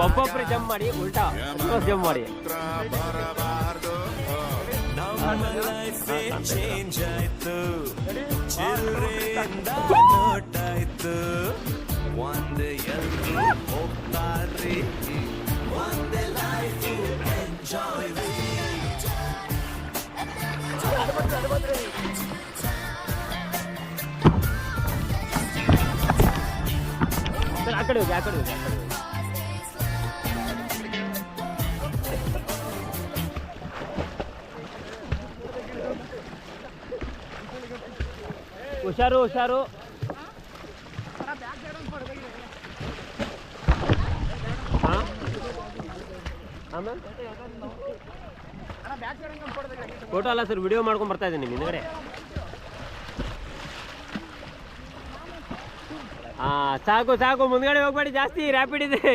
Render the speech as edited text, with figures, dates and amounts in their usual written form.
ಒಬ್ಬೊಬ್ರು ಜಂಪ್ ಮಾಡಿ ಉಲ್ಟಾ ಜಂಪ್ ಮಾಡಿ. ಚೇಂಜ್ ಆಯ್ತು, ಚಿಲ್ರೆಯಿಂದ ನೋಟ್ ಆಯ್ತು, ಒಂದೇ ಎಲ್ರು ಹೋಗ್ತಾರ್ರಿ, ಒಂದೇ ಲೈಫ್ ಎಂಜಾಯ್. ಆ ಕಡೆ ಹೋಗಿ, ಆ ಕಡೆ ಹೋಗಿ. ಹುಷಾರು ಹುಷಾರು. ಫೋಟೋ ಅಲ್ಲ ಸರ್, ವಿಡಿಯೋ ಮಾಡ್ಕೊಂಡು ಬರ್ತಾ ಇದ್ದೀನಿ ಹಿಂದ್ಗಡೆ. ಸಾಕು ಸಾಕು, ಮುಂದ್ಗಡೆ ಹೋಗ್ಬೇಡಿ, ಜಾಸ್ತಿ ರ್ಯಾಪಿಡ್ ಇದೆ.